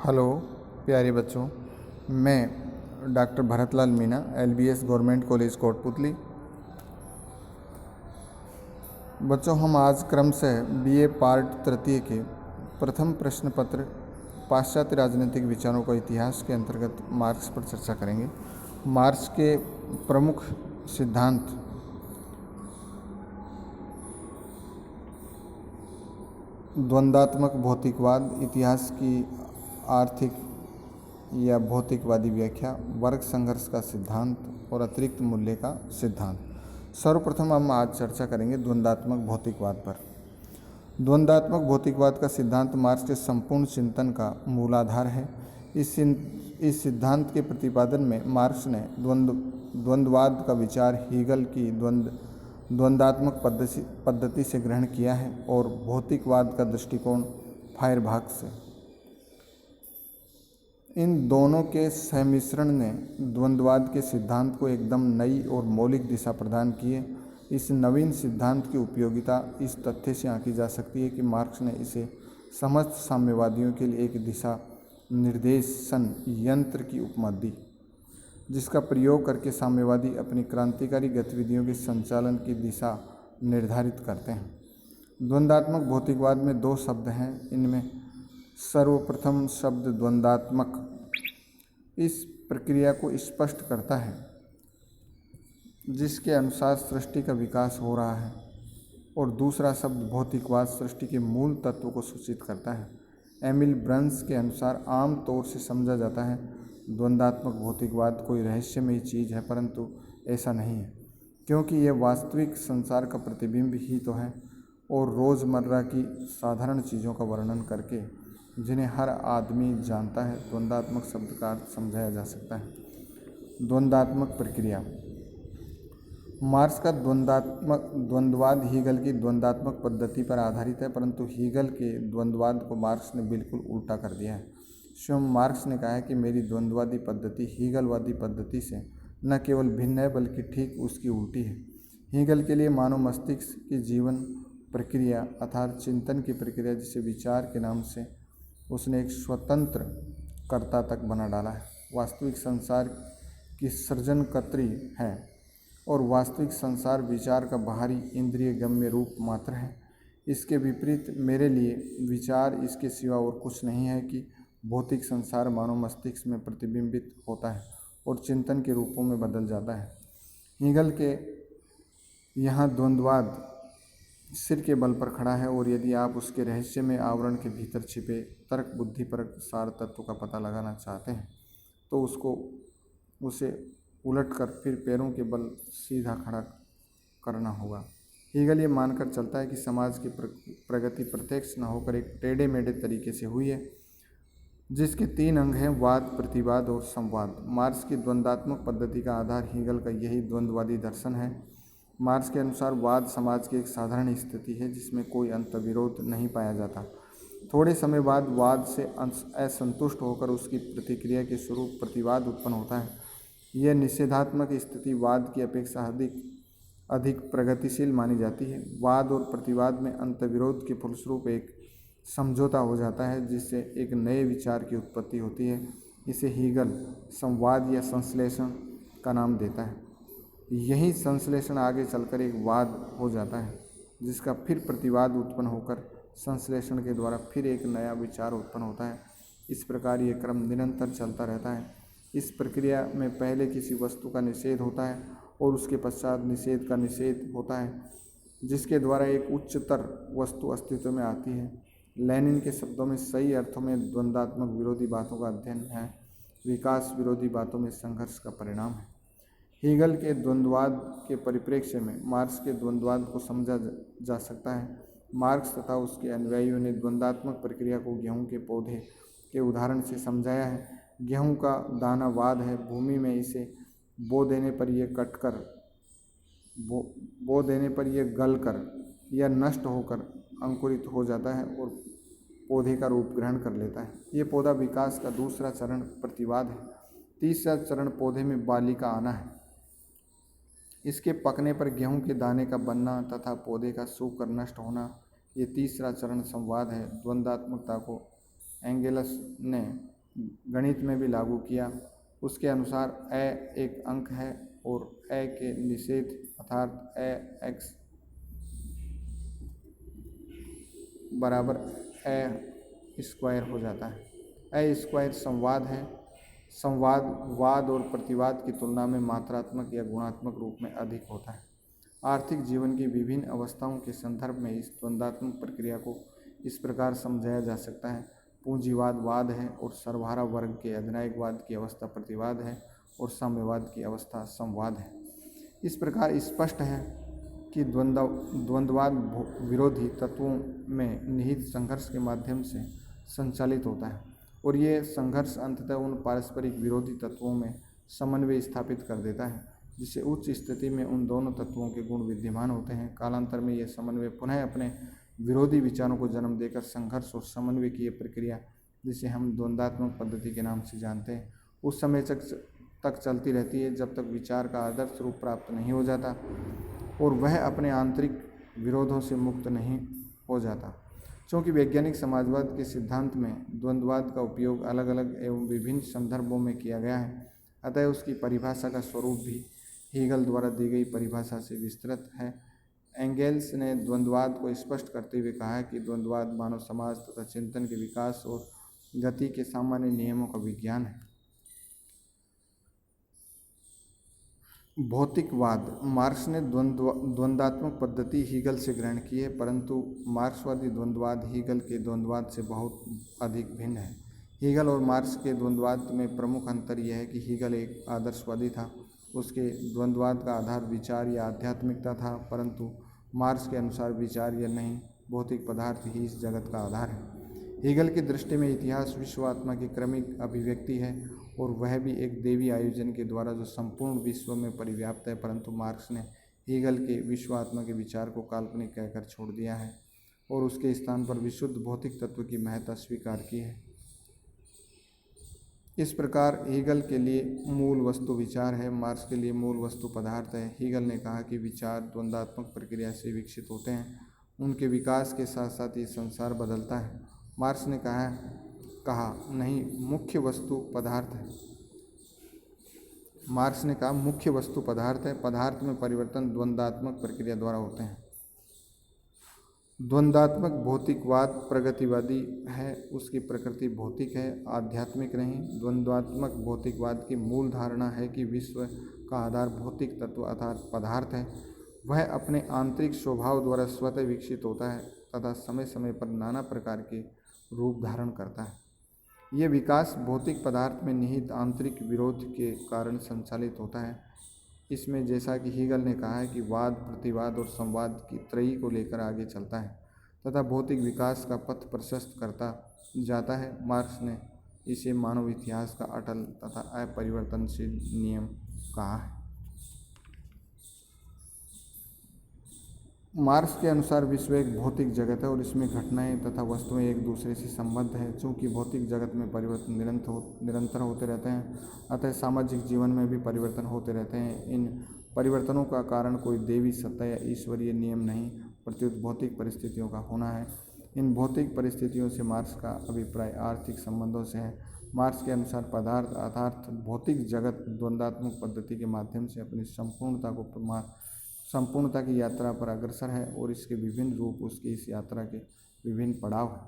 Hello प्यारे बच्चों, मैं doctor Bharatlal Meena, LBS government college Kotputli. बच्चों, हम आज क्रम से BA पार्ट तृतीय के प्रथम प्रश्न पत्र पाश्चात्य राजनीतिक विचारों का इतिहास के अंतर्गत मार्क्स पर चर्चा करेंगे। मार्क्स के प्रमुख सिद्धांत द्वंद्वात्मक भौतिकवाद, इतिहास की आर्थिक या भौतिकवादी व्याख्या, वर्ग संघर्ष का सिद्धांत और अतिरिक्त मूल्य का सिद्धांत। सर्वप्रथम हम आज चर्चा करेंगे द्वंद्वात्मक भौतिकवाद पर। द्वंद्वात्मक भौतिकवाद का सिद्धांत मार्क्स के संपूर्ण चिंतन का मूलाधार है। इस सिद्धांत के प्रतिपादन में मार्क्स ने द्वंद्ववाद का विचार हीगल की द्वंद्वात्मक पद्धति से ग्रहण किया है और भौतिकवाद का दृष्टिकोण फायरबाख से। इन दोनों के सम्मिश्रण ने द्वंद्ववाद के सिद्धांत को एकदम नई और मौलिक दिशा प्रदान की है। इस नवीन सिद्धांत की उपयोगिता इस तथ्य से आंकी जा सकती है कि मार्क्स ने इसे समस्त साम्यवादियों के लिए एक दिशा निर्देशन यंत्र की उपमा दी, जिसका प्रयोग करके साम्यवादी अपनी क्रांतिकारी गतिविधियों के संचालन की दिशा निर्धारित करते हैं। द्वंद्वात्मक भौतिकवाद में दो शब्द हैं। इनमें सर्वप्रथम शब्द द्वंद्वात्मक इस प्रक्रिया को स्पष्ट करता है जिसके अनुसार सृष्टि का विकास हो रहा है, और दूसरा शब्द भौतिकवाद सृष्टि के मूल तत्व को सूचित करता है। एमिल ब्रंस के अनुसार आम तौर से समझा जाता है द्वंद्वात्मक भौतिकवाद कोई रहस्यमयी चीज़ है, परंतु ऐसा नहीं है, क्योंकि यह वास्तविक संसार का प्रतिबिंब ही तो है और रोज़मर्रा की साधारण चीज़ों का वर्णन करके जिन्हें हर आदमी जानता है द्वंद्वात्मक शब्द का अर्थ समझाया जा सकता है। द्वंद्वात्मक प्रक्रिया। मार्क्स का द्वंद्ववाद हीगल की द्वंद्वात्मक पद्धति पर आधारित है, परंतु हीगल के द्वंद्ववाद को मार्क्स ने बिल्कुल उल्टा कर दिया है। स्वयं मार्क्स ने कहा है कि मेरी द्वंद्ववादी पद्धति हीगलवादी पद्धति से न केवल भिन्न है बल्कि ठीक उसकी उल्टी है। हीगल के लिए मानव मस्तिष्क की जीवन प्रक्रिया अर्थात चिंतन की प्रक्रिया, जिसे विचार के नाम से उसने एक स्वतंत्र कर्ता तक बना डाला है, वास्तविक संसार की सृजनकर्त्री है और वास्तविक संसार विचार का बाहरी इंद्रिय गम्य रूप मात्र है। इसके विपरीत मेरे लिए विचार इसके सिवा और कुछ नहीं है कि भौतिक संसार मानव मस्तिष्क में प्रतिबिंबित होता है और चिंतन के रूपों में बदल जाता है। हीगल के यहाँ द्वंद्ववाद सिर के बल पर खड़ा है, और यदि आप उसके रहस्य में आवरण के भीतर छिपे तर्क बुद्धिपरक सार तत्व का पता लगाना चाहते हैं तो उसे उलट कर फिर पैरों के बल सीधा खड़ा करना होगा। हीगल ये मानकर चलता है कि समाज की प्रगति प्रत्यक्ष न होकर एक टेढ़े मेढ़े तरीके से हुई है, जिसके तीन अंग हैं वाद, प्रतिवाद और संवाद। मार्क्स की द्वंद्वात्मक पद्धति का आधार हीगल का यही द्वंद्ववादी दर्शन है। मार्क्स के अनुसार वाद समाज की एक साधारण स्थिति है जिसमें कोई अंतर्विरोध नहीं पाया जाता। थोड़े समय बाद वाद से असंतुष्ट होकर उसकी प्रतिक्रिया के स्वरूप प्रतिवाद उत्पन्न होता है। यह निषेधात्मक स्थिति वाद की अपेक्षा अधिक प्रगतिशील मानी जाती है। वाद और प्रतिवाद में अंतर्विरोध के फलस्वरूप एक समझौता हो जाता है, जिससे एक नए विचार की उत्पत्ति होती है। इसे हीगल संवाद या संश्लेषण का नाम देता है। यही संश्लेषण आगे चलकर एक वाद हो जाता है, जिसका फिर प्रतिवाद उत्पन्न होकर संश्लेषण के द्वारा फिर एक नया विचार उत्पन्न होता है। इस प्रकार यह क्रम निरंतर चलता रहता है। इस प्रक्रिया में पहले किसी वस्तु का निषेध होता है और उसके पश्चात निषेध का निषेध होता है, जिसके द्वारा एक उच्चतर वस्तु अस्तित्व में आती है। लेनिन के शब्दों में सही अर्थों में द्वंद्वात्मक विरोधी बातों का अध्ययन है, विकास विरोधी बातों में संघर्ष का परिणाम है। हीगल के द्वंद्ववाद के परिप्रेक्ष्य में मार्क्स के द्वंद्ववाद को समझा जा सकता है। मार्क्स तथा उसके अनुयायियों ने द्वंद्वात्मक प्रक्रिया को गेहूं के पौधे के उदाहरण से समझाया है। गेहूं का दाना वाद है। भूमि में इसे बो देने पर यह गलकर या नष्ट होकर अंकुरित हो जाता है और पौधे का रूप ग्रहण कर लेता है। ये पौधा विकास का दूसरा चरण प्रतिवाद है। तीसरा चरण पौधे में बाली का आना है। इसके पकने पर गेहूं के दाने का बनना तथा पौधे का सूख कर नष्ट होना, ये तीसरा चरण संवाद है। द्वंद्वात्मकता को एंगेल्स ने गणित में भी लागू किया। उसके अनुसार ए एक अंक है और ए के निषेध अर्थात ए एक्स बराबर ए स्क्वायर हो जाता है। ए स्क्वायर संवाद है। संवाद वाद और प्रतिवाद की तुलना में मात्रात्मक या गुणात्मक रूप में अधिक होता है। आर्थिक जीवन की विभिन्न अवस्थाओं के संदर्भ में इस द्वंद्वात्मक प्रक्रिया को इस प्रकार समझाया जा सकता है। पूंजीवाद वाद है और सर्वहारा वर्ग के अधिनायकवाद की अवस्था प्रतिवाद है और साम्यवाद की अवस्था संवाद है। इस प्रकार स्पष्ट है कि द्वंद्ववाद विरोधी तत्वों में निहित संघर्ष के माध्यम से संचालित होता है और ये संघर्ष अंततः उन पारस्परिक विरोधी तत्वों में समन्वय स्थापित कर देता है, जिससे उच्च स्थिति में उन दोनों तत्वों के गुण विद्यमान होते हैं। कालांतर में यह समन्वय पुनः अपने विरोधी विचारों को जन्म देकर संघर्ष और समन्वय की यह प्रक्रिया, जिसे हम द्वंद्वात्मक पद्धति के नाम से जानते हैं, उस समय तक चलती रहती है जब तक विचार का आदर्श रूप प्राप्त नहीं हो जाता और वह अपने आंतरिक विरोधों से मुक्त नहीं हो जाता। चूँकि वैज्ञानिक समाजवाद के सिद्धांत में द्वंद्ववाद का उपयोग अलग अलग एवं विभिन्न संदर्भों में किया गया है, अतः उसकी परिभाषा का स्वरूप भी हीगल द्वारा दी गई परिभाषा से विस्तृत है। एंगेल्स ने द्वंद्ववाद को स्पष्ट करते हुए कहा है कि द्वंद्ववाद मानव समाज तथा चिंतन के विकास और गति के सामान्य नियमों का विज्ञान है। भौतिकवाद। मार्क्स ने द्वंद्वात्मक पद्धति हीगल से ग्रहण की है, परंतु मार्क्सवादी द्वंद्ववाद हीगल के द्वंद्ववाद से बहुत अधिक भिन्न है। हीगल और मार्क्स के द्वंद्ववाद में प्रमुख अंतर यह है कि हीगल एक आदर्शवादी था। उसके द्वंद्ववाद का आधार विचार या आध्यात्मिकता था, परंतु मार्क्स के अनुसार विचार या नहीं, भौतिक पदार्थ ही इस जगत का आधार है। हीगल की दृष्टि में इतिहास विश्व आत्मा की क्रमिक अभिव्यक्ति है और वह भी एक दैवी आयोजन के द्वारा जो संपूर्ण विश्व में परिव्याप्त है, परंतु मार्क्स ने हीगल के विश्व आत्मा के विचार को काल्पनिक कहकर छोड़ दिया है और उसके स्थान पर विशुद्ध भौतिक तत्व की महत्ता स्वीकार की है। इस प्रकार हीगल के लिए मूल वस्तु विचार है, मार्क्स के लिए मूल वस्तु पदार्थ है। हीगल ने कहा कि विचार द्वंद्वात्मक प्रक्रिया से विकसित होते हैं, उनके विकास के साथ साथ ये संसार बदलता है। मार्क्स ने कहा नहीं, मुख्य वस्तु पदार्थ है। मार्क्स ने कहा मुख्य वस्तु पदार्थ है, पदार्थ में परिवर्तन द्वंद्वात्मक प्रक्रिया द्वारा होते हैं। द्वंद्वात्मक भौतिकवाद प्रगतिवादी है, उसकी प्रकृति भौतिक है, आध्यात्मिक नहीं। द्वंद्वात्मक भौतिकवाद की मूल धारणा है कि विश्व का आधार भौतिक तत्व अर्थात पदार्थ है। वह अपने आंतरिक स्वभाव द्वारा स्वतः विकसित होता है तथा समय समय पर नाना प्रकार के रूप धारण करता है। ये विकास भौतिक पदार्थ में निहित आंतरिक विरोध के कारण संचालित होता है। इसमें जैसा कि हीगल ने कहा है कि वाद, प्रतिवाद और संवाद की त्रयी को लेकर आगे चलता है तथा भौतिक विकास का पथ प्रशस्त करता जाता है। मार्क्स ने इसे मानव इतिहास का अटल तथा अपरिवर्तनशील नियम कहा है। मार्क्स के अनुसार विश्व एक भौतिक जगत है और इसमें घटनाएं तथा वस्तुएं एक दूसरे से संबद्ध हैं। चूँकि भौतिक जगत में परिवर्तन निरंतर होते रहते हैं, अतः सामाजिक जीवन में भी परिवर्तन होते रहते हैं। इन परिवर्तनों का कारण कोई देवी सत्ता या ईश्वरीय नियम नहीं, प्रत्युत भौतिक परिस्थितियों का होना है। इन भौतिक परिस्थितियों से मार्क्स का अभिप्राय आर्थिक संबंधों से है। मार्क्स के अनुसार पदार्थ अर्थात भौतिक जगत द्वंद्वात्मक पद्धति के माध्यम से अपनी संपूर्णता की यात्रा पर अग्रसर है और इसके विभिन्न रूप उसकी इस यात्रा के विभिन्न पड़ाव हैं।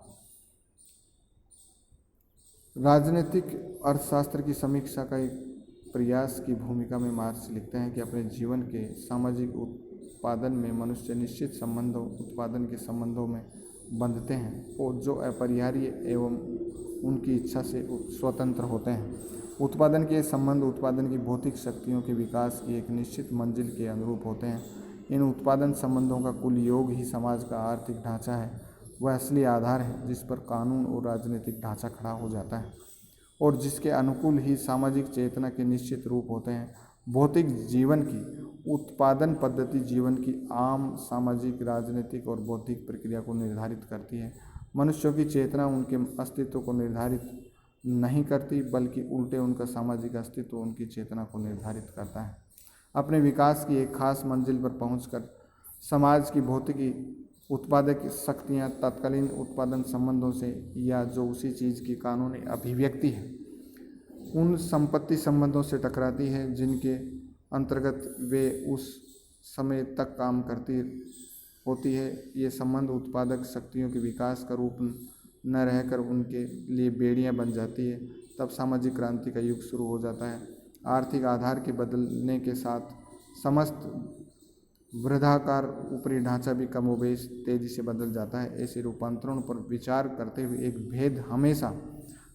राजनीतिक अर्थशास्त्र की समीक्षा का एक प्रयास की भूमिका में मार्क्स लिखते हैं कि अपने जीवन के सामाजिक उत्पादन में मनुष्य निश्चित संबंधों उत्पादन के संबंधों में बंधते हैं और जो अपरिहार्य एवं उनकी इच्छा से स्वतंत्र होते हैं। उत्पादन के संबंध उत्पादन की भौतिक शक्तियों के विकास की एक निश्चित मंजिल के अनुरूप होते हैं। इन उत्पादन संबंधों का कुल योग ही समाज का आर्थिक ढांचा है। वह असली आधार है जिस पर कानून और राजनीतिक ढांचा खड़ा हो जाता है और जिसके अनुकूल ही सामाजिक चेतना के निश्चित रूप होते हैं। भौतिक जीवन की उत्पादन पद्धति जीवन की आम सामाजिक, राजनीतिक और बौद्धिक प्रक्रिया को निर्धारित करती है। मनुष्यों की चेतना उनके अस्तित्व को निर्धारित नहीं करती, बल्कि उल्टे उनका सामाजिक अस्तित्व उनकी चेतना को निर्धारित करता है। अपने विकास की एक खास मंजिल पर पहुंचकर समाज की भौतिकी उत्पादक शक्तियाँ तत्कालीन उत्पादन संबंधों से या जो उसी चीज़ की कानूनी अभिव्यक्ति है उन संपत्ति संबंधों से टकराती है जिनके अंतर्गत वे उस समय तक काम करती होती है। ये संबंध उत्पादक शक्तियों के विकास का रूप न रहकर उनके लिए बेड़ियां बन जाती है। तब सामाजिक क्रांति का युग शुरू हो जाता है। आर्थिक आधार के बदलने के साथ समस्त वृद्धाकार ऊपरी ढांचा भी कमोबेश तेजी से बदल जाता है। ऐसे रूपांतरण पर विचार करते हुए एक भेद हमेशा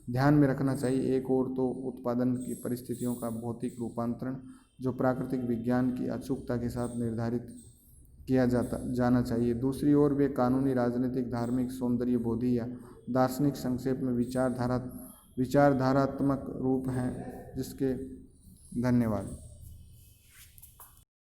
ध्यान में रखना चाहिए। एक ओर तो उत्पादन की परिस्थितियों का भौतिक रूपांतरण जो प्राकृतिक विज्ञान की अचूकता के साथ निर्धारित किया जाना चाहिए, दूसरी ओर वे कानूनी, राजनीतिक, धार्मिक, सौंदर्य बोधी या दार्शनिक संक्षेप में विचारधारात्मक रूप हैं जिसके धन्यवाद।